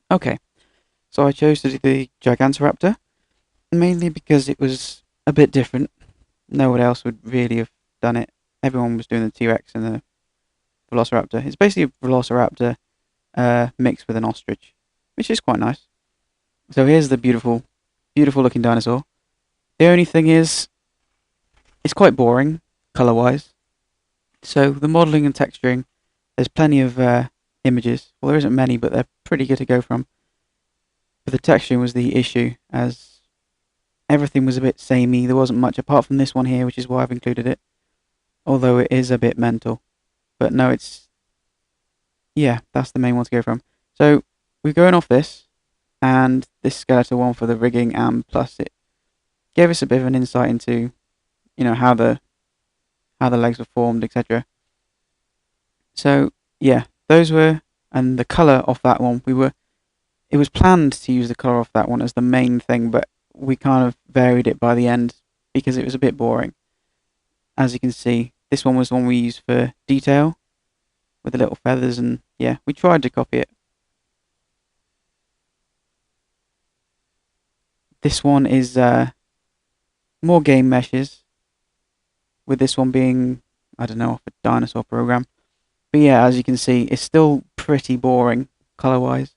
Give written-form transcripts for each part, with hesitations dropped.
Okay, so I chose to do the Gigantoraptor, mainly because it was a bit different. No one else would really have done it. Everyone was doing the T-Rex and the Velociraptor. It's basically a Velociraptor mixed with an ostrich, which is quite nice. So here's the beautiful, beautiful looking dinosaur. The only thing is, it's quite boring, colour-wise. So the modelling and texturing, there's plenty of images. Well, there isn't many, but they're pretty good to go from. But the texturing was the issue, as everything was a bit samey. There wasn't much apart from this one here, which is why I've included it. Although it is a bit mental. But no, yeah, that's the main one to go from. So we're going off this, and this skeletal one for the rigging, and plus it gave us a bit of an insight into, how the legs were formed, etc. So yeah, those were, and the color of that one, it was planned to use the color of that one as the main thing, but we kind of varied it by the end because it was a bit boring. As you can see, this one was the one we used for detail with the little feathers, and yeah, we tried to copy it. This one is more game meshes, with this one being, I don't know, off a dinosaur program. But yeah, as you can see, it's still pretty boring color wise,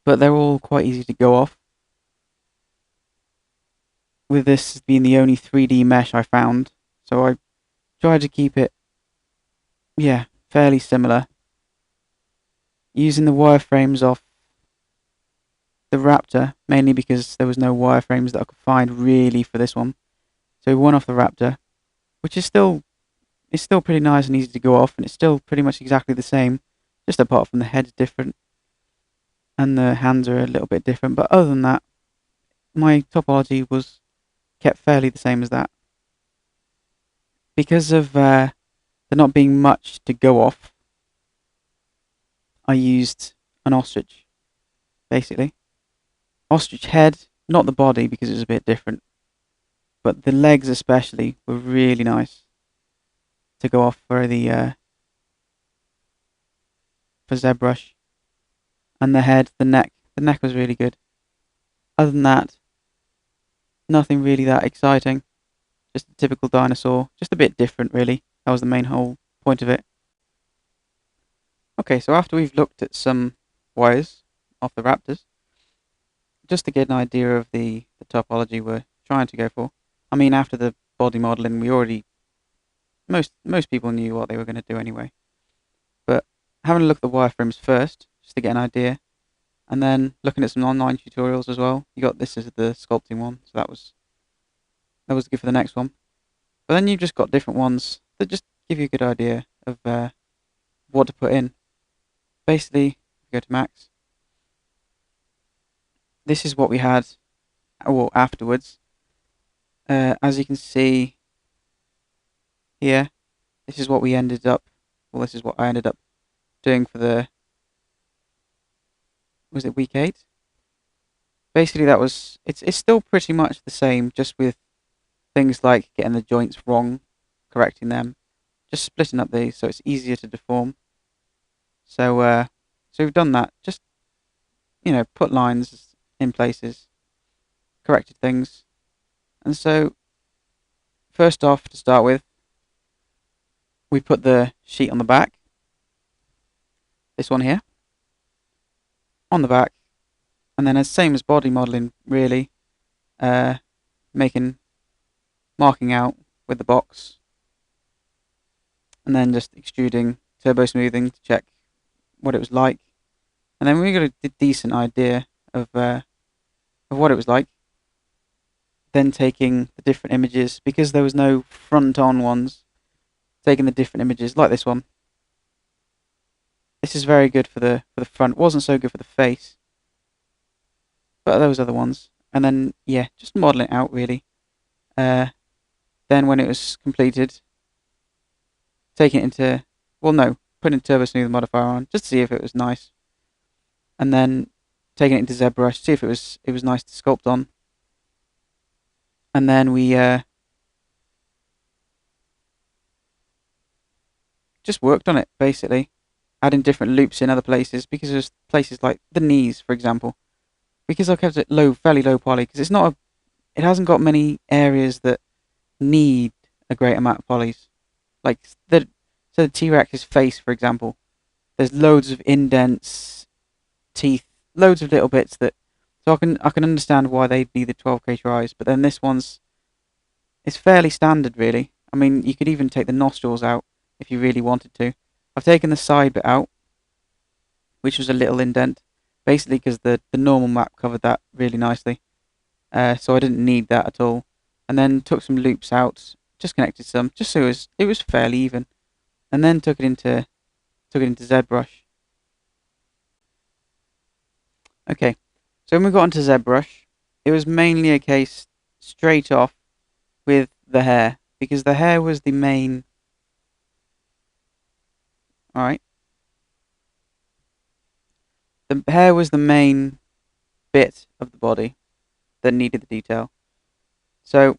but they're all quite easy to go off. With this being the only 3D mesh I found, so I tried to keep it, yeah, fairly similar, using the wireframes off the Raptor, mainly because there was no wireframes that I could find really for this one. So one off the Raptor, which is still it's still pretty nice and easy to go off, and it's still pretty much exactly the same, just apart from the head's different and the hands are a little bit different. But other than that, my topology was kept fairly the same as that. Because of there not being much to go off, I used an ostrich, basically. Ostrich head, not the body because it was a bit different, but the legs especially were really nice to go off for ZBrush, and the head, the neck. The neck was really good. Other than that, nothing really that exciting. Just a typical dinosaur, just a bit different really. That was the main whole point of it. Okay, so after we've looked at some wires of the raptors, just to get an idea of the topology we're trying to go for. I mean, after the body modeling, we already most people knew what they were going to do anyway. But having a look at the wireframes first, just to get an idea, and then looking at some online tutorials as well. You got this as the sculpting one, so that was good for the next one. But then you've just got different ones that just give you a good idea of what to put in. Basically, go to max. This is what we had, well, afterwards. As you can see here, this is what we ended up. Well, this is what I ended up doing for was it week 8? Basically, it's still pretty much the same, just with things like getting the joints wrong, correcting them, just splitting up these so it's easier to deform. So we've done that. Just put lines in places, corrected things, and so first off, to start with, we put the sheet on the back. This one here on the back, and then as same as body modeling, really, uh, making marking out with the box, and then just extruding, turbo smoothing to check what it was like, and then we got a decent idea of what it was like. Then taking the different images, because there was no front-on ones, taking the different images like this one. This is very good for the front. Wasn't so good for the face, but those other ones. And then yeah, just modeling it out really. Uh, then when it was completed, taking it into, well, no, putting Turbo Smooth modifier on just to see if it was nice, and then taking it into ZBrush, see if it was nice to sculpt on, and then we just worked on it basically. adding different loops in other places, because there's places like the knees, for example. Because I kept it low, fairly low poly, because it hasn't got many areas that need a great amount of polys. Like the T-Rex's face, for example. There's loads of indents, teeth, loads of little bits that. So I can understand why they needed 12K tries, but then this one's it's fairly standard, really. I mean, you could even take the nostrils out if you really wanted to. I've taken the side bit out, which was a little indent, basically because the normal map covered that really nicely. So I didn't need that at all. And then took some loops out, just connected some, just so it was fairly even. And then took it into ZBrush. Okay, so when we got onto ZBrush, it was mainly a case straight off with the hair, because the hair was the main. All right, the hair was the main bit of the body that needed the detail. So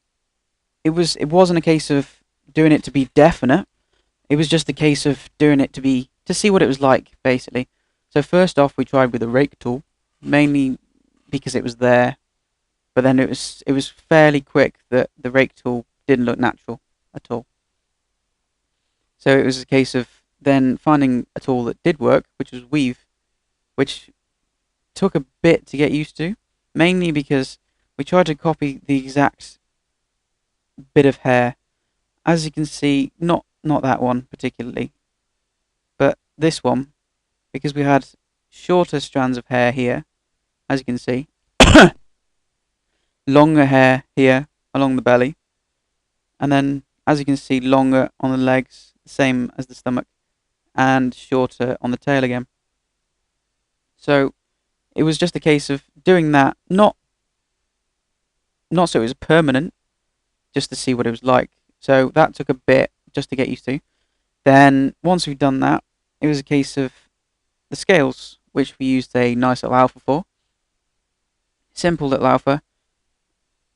it wasn't a case of doing it to be definite. It was just a case of doing it to see what it was like, basically. So first off, we tried with a rake tool, mainly because it was there. But then it was fairly quick that the rake tool didn't look natural at all. So it was a case of then finding a tool that did work, which was weave, which took a bit to get used to, mainly because we tried to copy the exact bit of hair. As you can see, not that one particularly, but this one, because we had shorter strands of hair here, as you can see, longer hair here along the belly, and then, as you can see, longer on the legs, same as the stomach, and shorter on the tail again. So it was just a case of doing that, not so it was permanent, just to see what it was like. So that took a bit just to get used to. Then once we've done that, it was a case of the scales, which we used a nice little alpha for. Simple little alpha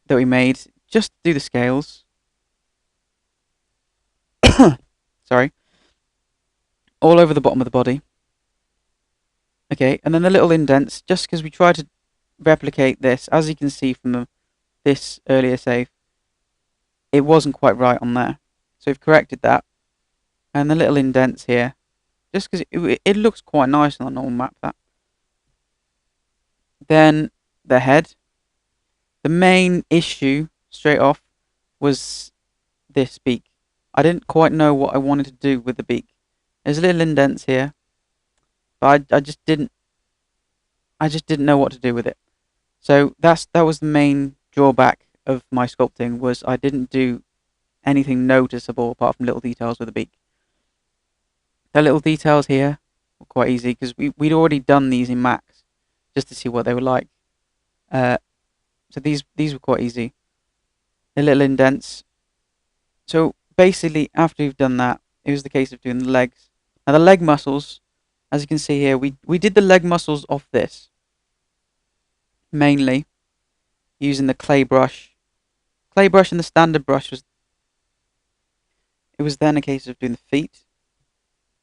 that we made just to do the scales. Sorry. All over the bottom of the body. Okay, and then the little indents, just because we tried to replicate this, as you can see from this earlier save, it wasn't quite right on there. So we've corrected that. And the little indents here, just because it looks quite nice on the normal map, that. Then the head. The main issue, straight off, was this beak. I didn't quite know what I wanted to do with the beak. There's little indents here, but I just didn't know what to do with it. So that was the main drawback of my sculpting, was I didn't do anything noticeable apart from little details with the beak. The little details here were quite easy because we'd already done these in Max just to see what they were like. So these were quite easy. The little indents. So basically, after we've done that, it was the case of doing the legs. Now the leg muscles, as you can see here, we did the leg muscles off this, mainly using the clay brush. Clay brush and the standard brush it was then a case of doing the feet,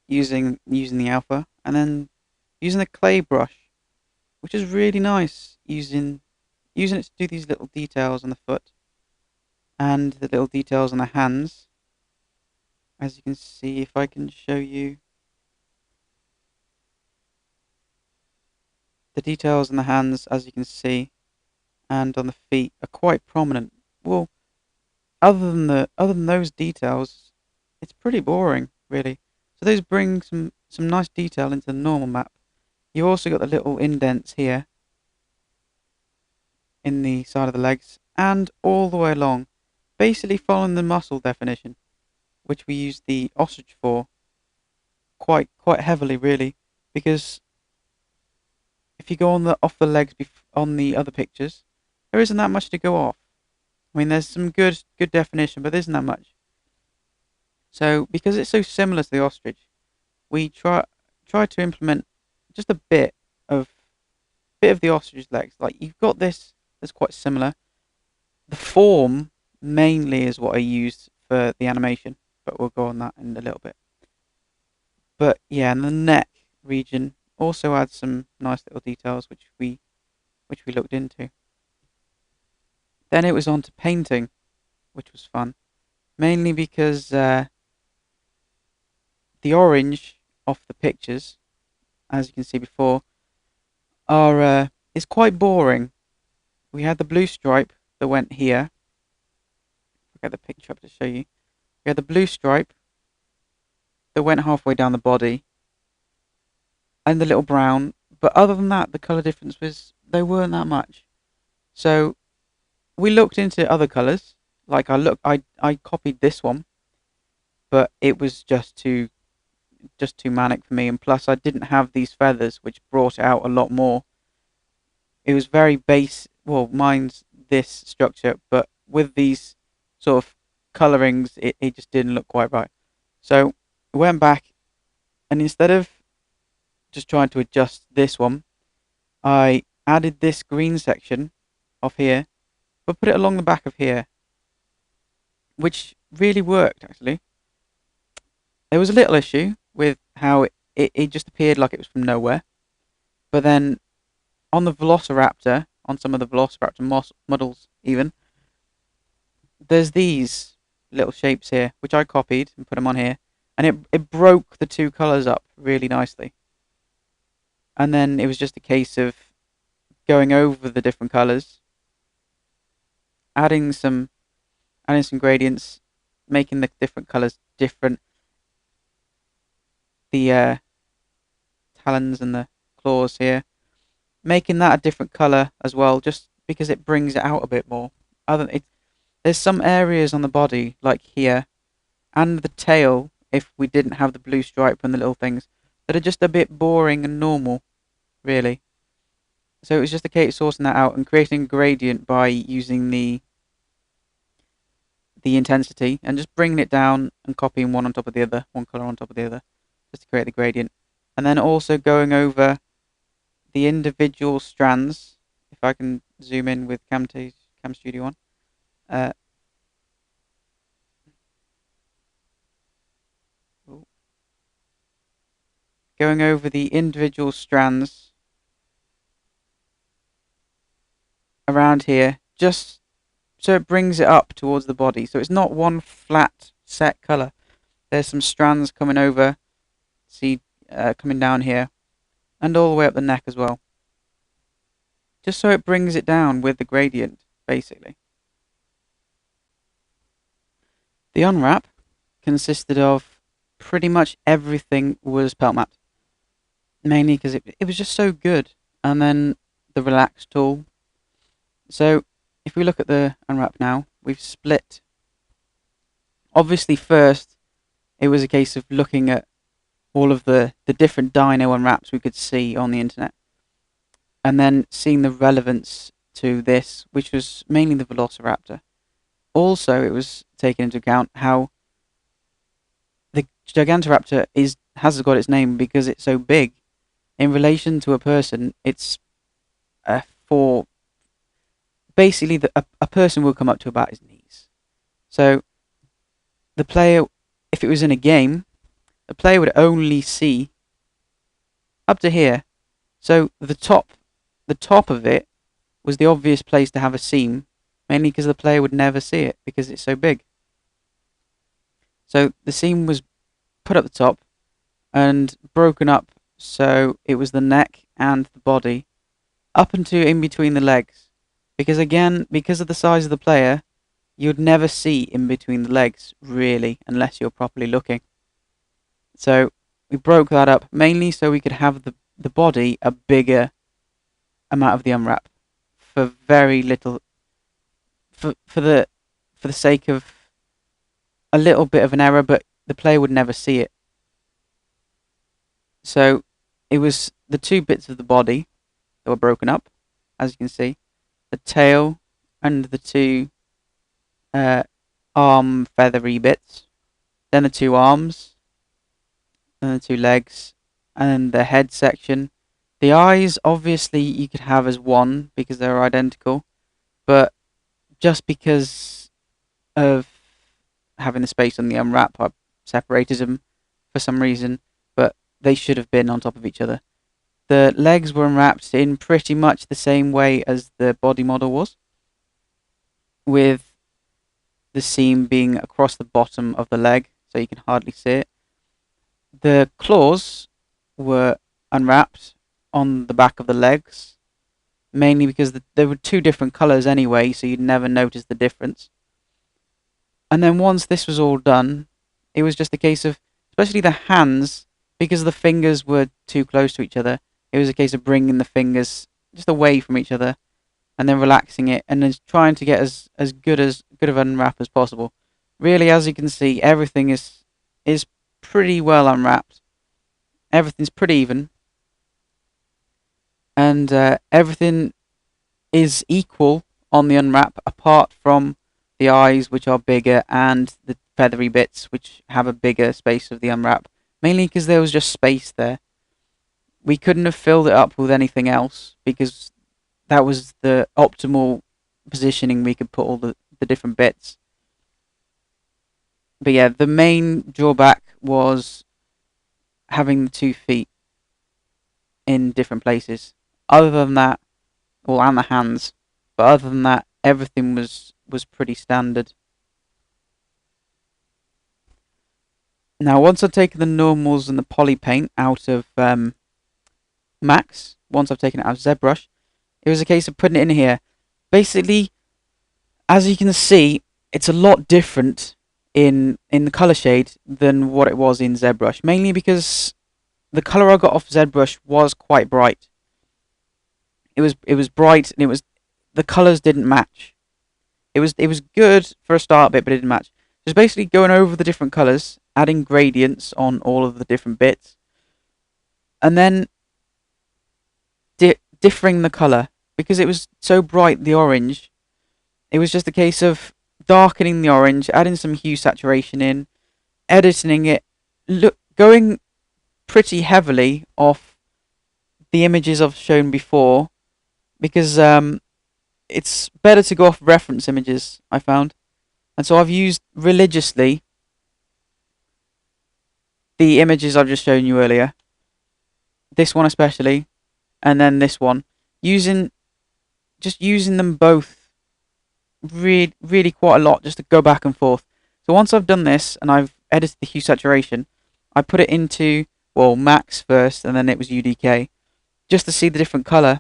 using the alpha, and then using the clay brush, which is really nice, using it to do these little details on the foot and the little details on the hands. As you can see, if I can show you, the details on the hands, as you can see, and on the feet are quite prominent. Well, other than those details, it's pretty boring, really. So those bring some nice detail into the normal map. You've also got the little indents here in the side of the legs and all the way along, basically following the muscle definition, which we used the ostrich for quite heavily, really, because if you go off the legs on the other pictures, there isn't that much to go off. I mean, there's some good definition, but there isn't that much. So because it's so similar to the ostrich, we try to implement just a bit of the ostrich's legs. Like, you've got this that's quite similar. The form mainly is what I used for the animation, but we'll go on that in a little bit. But yeah, and the neck. region also adds some nice little details which we looked into. Then it was on to painting, which was fun, mainly because the orange off the pictures, as you can see before, are is quite boring. We had the blue stripe that went here. I'll get the picture up to show you. We had the blue stripe that went halfway down the body, and the little brown. But other than that, the colour difference was they weren't that much. So we looked into other colours. Like I copied this one, but it was just too manic for me. And plus, I didn't have these feathers, which brought it out a lot more. It was very base. Well, mine's this structure, but with these sort of colorings, it just didn't look quite right. So I went back, and instead of just trying to adjust this one, I added this green section off here, but put it along the back of here, which really worked actually. There was a little issue with how it just appeared like it was from nowhere, but then on the Velociraptor, on some of the Velociraptor models even, there's these little shapes here, which I copied and put them on here, and it broke the two colours up really nicely. And then it was just a case of going over the different colours, adding some gradients, making the different colours different. The talons and the claws here, making that a different colour as well, just because it brings it out a bit more. There's some areas on the body, like here, and the tail, if we didn't have the blue stripe and the little things, that are just a bit boring and normal, really. So it was just a case of sorting that out and creating a gradient by using the intensity and just bringing it down and copying one on top of the other, one colour on top of the other, just to create the gradient. And then also going over the individual strands, if I can zoom in with Cam Studio on. Going over the individual strands around here, just so it brings it up towards the body. So it's not one flat set colour. There's some strands coming over, see, coming down here, and all the way up the neck as well. Just so it brings it down with the gradient, basically. The unwrap consisted of pretty much everything was pelt mapped. Mainly because it was just so good. And then the relax tool. So if we look at the unwrap now, we've split. Obviously first it was a case of looking at all of the different dino unwraps we could see on the internet. And then seeing the relevance to this, which was mainly the Velociraptor. Also, it was taken into account how the Gigantoraptor has got its name because it's so big. In relation to a person, it's for basically a person will come up to about his knees. So the player, if it was in a game, the player would only see up to here. So the top of it was the obvious place to have a seam, mainly because the player would never see it because it's so big. So the seam was put up the top and broken up, so it was the neck and the body up into in between the legs, because again, because of the size of the player, you'd never see in between the legs really unless you're properly looking. So we broke that up mainly so we could have the body a bigger amount of the unwrap for very little, for the sake of a little bit of an error, but the player would never see it. So it was the two bits of the body that were broken up, as you can see, the tail and the two arm feathery bits, then the two arms, and the two legs, and the head section. The eyes, obviously, you could have as one because they're identical, but just because of having the space on the unwrap, I separated them for some reason. But they should have been on top of each other. The legs were unwrapped in pretty much the same way as the body model was, with the seam being across the bottom of the leg, so you can hardly see it. The claws were unwrapped on the back of the legs, mainly because there were two different colours anyway, so you'd never notice the difference. And then once this was all done, it was just a case of, especially the hands, because the fingers were too close to each other, it was a case of bringing the fingers just away from each other and then relaxing it and then trying to get as good of an unwrap as possible. Really, as you can see, everything is pretty well unwrapped. Everything's pretty even, and everything is equal on the unwrap, apart from the eyes, which are bigger, and the feathery bits, which have a bigger space of the unwrap, mainly because there was just space there. We couldn't have filled it up with anything else, because that was the optimal positioning we could put all the different bits. But yeah, the main drawback was having the 2 feet in different places. Other than that, well, and the hands, but other than that, everything was pretty standard. Now, once I've taken the normals and the poly paint out of Max, once I've taken it out of ZBrush, it was a case of putting it in here. Basically, as you can see, it's a lot different in the colour shade than what it was in ZBrush, mainly because the colour I got off ZBrush was quite bright. It was bright, and the colours didn't match. It was good for a start bit, but it didn't match. Just basically going over the different colours, adding gradients on all of the different bits, and then differing the colour, because it was so bright, the orange. It was just a case of darkening the orange, adding some hue saturation in, editing it, going pretty heavily off the images I've shown before, because it's better to go off reference images, I found. And so I've used religiously the images I've just shown you earlier, this one especially, and then this one, just using them both really quite a lot, just to go back and forth. So once I've done this and I've edited the hue saturation, I put it into, well, Max first, and then it was UDK, just to see the different colour.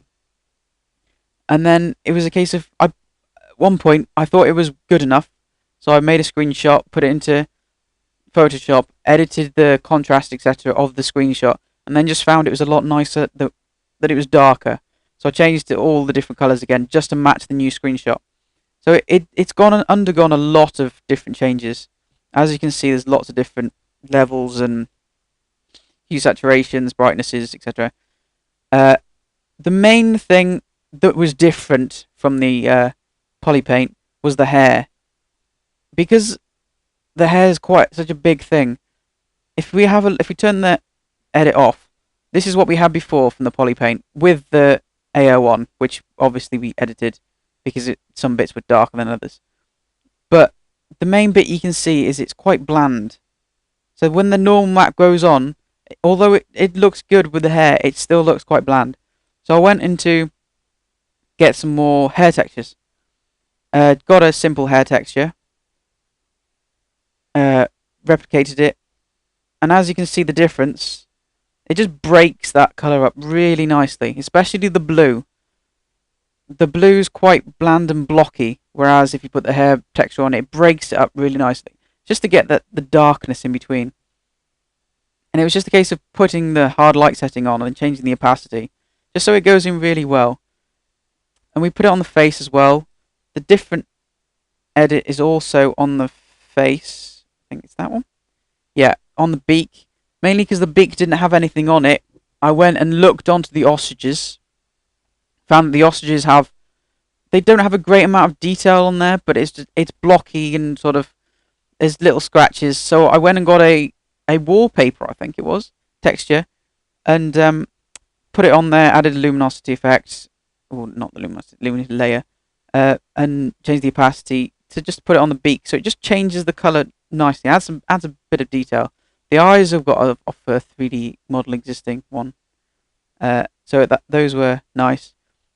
And then it was a case of, at one point I thought it was good enough, so I made a screenshot, put it into Photoshop, edited the contrast, etc. of the screenshot, and then just found it was a lot nicer that it was darker. So I changed it all the different colours again, just to match the new screenshot. So it's undergone a lot of different changes. As you can see, there's lots of different levels and hue saturations, brightnesses, etc. The main thing that was different from the poly paint was the hair, because the hair is quite such a big thing. If we turn the edit off, this is what we had before from the poly paint with the AO on, which obviously we edited because some bits were darker than others. But the main bit you can see is it's quite bland. So when the normal map goes on, although it looks good with the hair, it still looks quite bland. So I went into get some more hair textures. Got a simple hair texture. Replicated it. And as you can see the difference, it just breaks that colour up really nicely, especially the blue. The blue's quite bland and blocky, whereas if you put the hair texture on, it breaks it up really nicely, just to get the darkness in between. And it was just a case of putting the hard light setting on and changing the opacity, just so it goes in really well. And we put it on the face as well. The different edit is also on the face. I think it's that one. Yeah, on the beak. Mainly because the beak didn't have anything on it. I went and looked onto the ostriches. Found that the ostriches they don't have a great amount of detail on there, but it's blocky and sort of, there's little scratches. So I went and got a wallpaper, I think it was, texture, and put it on there, added a luminosity effect, or not the luminosity layer, and changed the opacity to just put it on the beak, so it just changes the colour nicely, adds a bit of detail. The eyes have got off a 3D model existing one, so those were nice.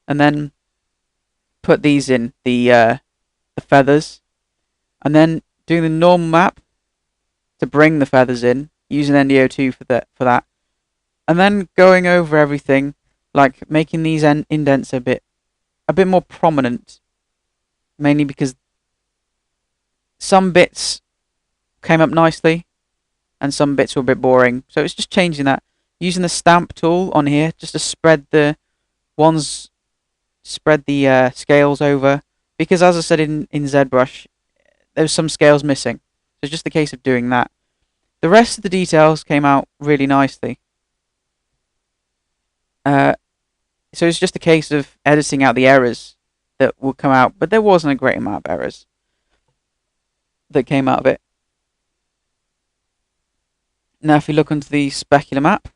And then put these in the feathers, and then doing the normal map to bring the feathers in, using NDO2 for that, and then going over everything, like making these indents a bit more prominent, mainly because some bits came up nicely and some bits were a bit boring. So it's just changing that, using the stamp tool on here just to spread the scales over, because as I said in ZBrush, there's some scales missing. So it's just a case of doing that. The rest of the details came out really nicely. So it's just a case of editing out the errors that will come out, but there wasn't a great amount of errors that came out of it. Now if you look into the specular map,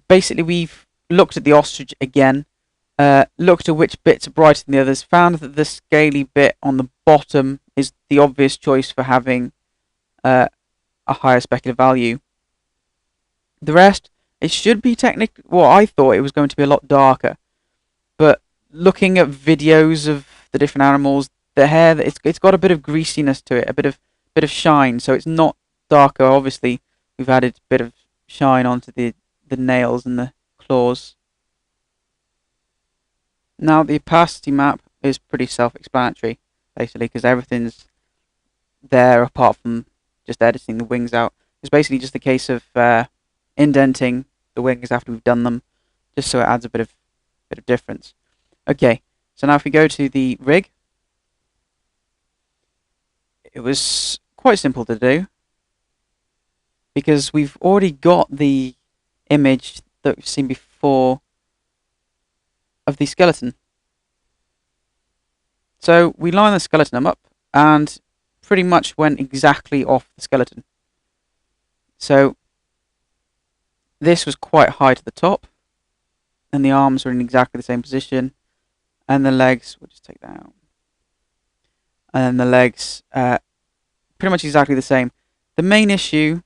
basically we've looked at the ostrich again, looked at which bits are brighter than the others, found that the scaly bit on the bottom is the obvious choice for having a higher specular value. The rest, it should be technically, well, I thought it was going to be a lot darker, but looking at videos of the different animals, the hair, it's got a bit of greasiness to it, a bit of shine, so it's not darker. Obviously, we've added a bit of shine onto the nails and the claws. Now the opacity map is pretty self-explanatory, basically, because everything's there apart from just editing the wings out. It's basically just a case of indenting the wings after we've done them, just so it adds a bit of difference. Okay, so now if we go to the rig, it was quite simple to do, because we've already got the image that we've seen before of the skeleton. So we line the skeleton up and pretty much went exactly off the skeleton. So this was quite high to the top, and the arms are in exactly the same position, and the legs, we'll just take that out, and then the legs pretty much exactly the same. The main issue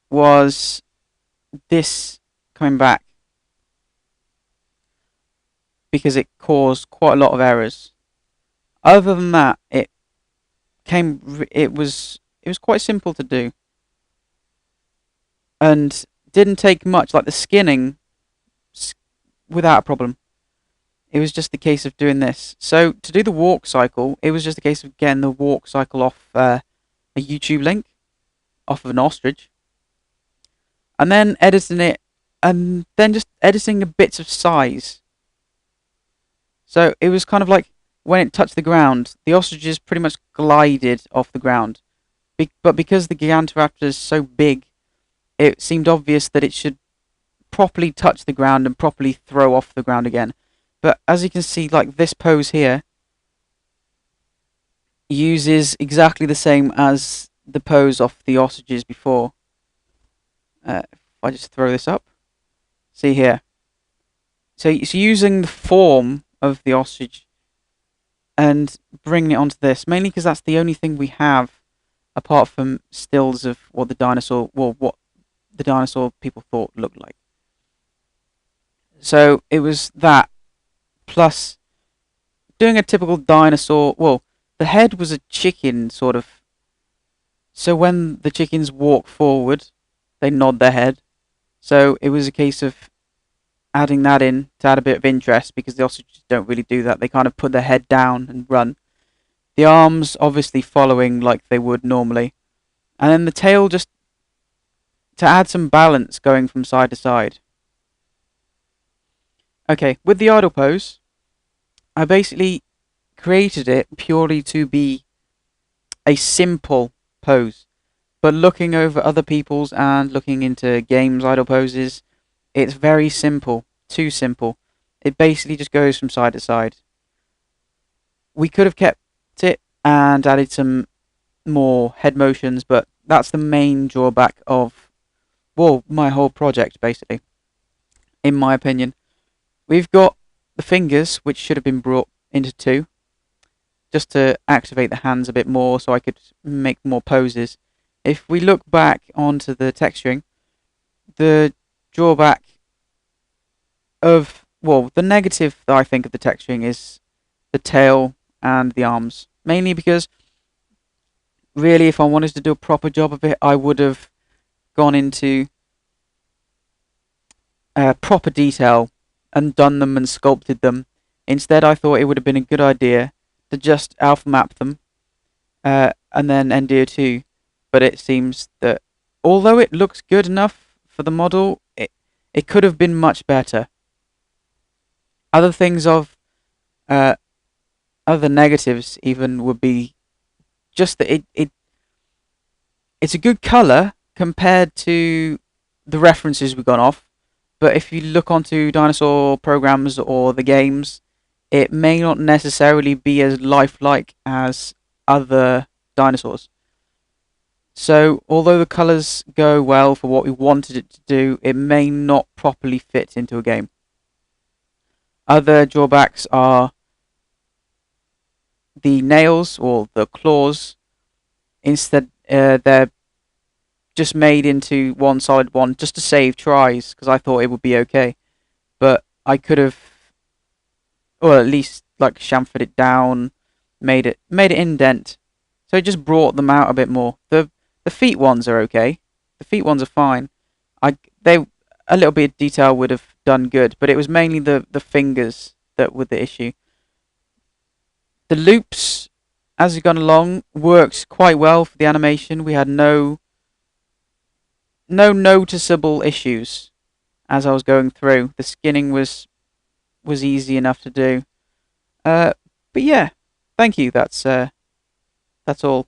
was this coming back, because it caused quite a lot of errors. Other than that, it was quite simple to do, and didn't take much, like the skinning, without a problem. It was just the case of doing this. So to do the walk cycle, it was just a case of getting the walk cycle off a YouTube link, off of an ostrich, and then editing it, and then just editing the bits of size. So it was kind of like when it touched the ground, the ostriches pretty much glided off the ground. But because the Gigantoraptor is so big, it seemed obvious that it should properly touch the ground and properly throw off the ground again. But as you can see, like this pose here uses exactly the same as the pose of the ostriches before. If I just throw this up, see here. So it's using the form of the ostrich and bringing it onto this, mainly because that's the only thing we have apart from stills of what the dinosaur people thought looked like. So it was that, plus doing a typical dinosaur. Well, the head was a chicken, sort of. So when the chickens walk forward, they nod their head. So it was a case of adding that in to add a bit of interest, because the ostriches don't really do that. They kind of put their head down and run. The arms obviously following like they would normally. And then the tail, just to add some balance going from side to side. Okay, with the idle pose, I basically created it purely to be a simple pose. But looking over other people's and looking into games idle poses, it's very simple, too simple. It basically just goes from side to side. We could have kept it and added some more head motions, but that's the main drawback of, well, my whole project, basically, in my opinion. We've got the fingers, which should have been brought into two, just to activate the hands a bit more so I could make more poses. If we look back onto the texturing, the drawback of, well, the negative that I think of the texturing is the tail and the arms. Mainly because, really, if I wanted to do a proper job of it, I would have gone into proper detail and done them and sculpted them. Instead, I thought it would have been a good idea to just alpha map them and then NDO2. But it seems that although it looks good enough for the model, it could have been much better. Other things of uh, other negatives even would be just that it's a good color compared to the references we've gone off. But if you look onto dinosaur programs or the games, it may not necessarily be as lifelike as other dinosaurs. So, although the colours go well for what we wanted it to do, it may not properly fit into a game. Other drawbacks are the nails or the claws. Instead, they're just made into one solid one just to save tries because I thought it would be okay. But I could have, or at least like chamfered it down, made it indent, so it just brought them out a bit more. The feet ones are okay. The feet ones are fine. They a little bit of detail would have done good, but it was mainly the fingers that were the issue. The loops, as we've gone along, works quite well for the animation. We had no noticeable issues as I was going through. The skinning was easy enough to do. But yeah, thank you. That's all.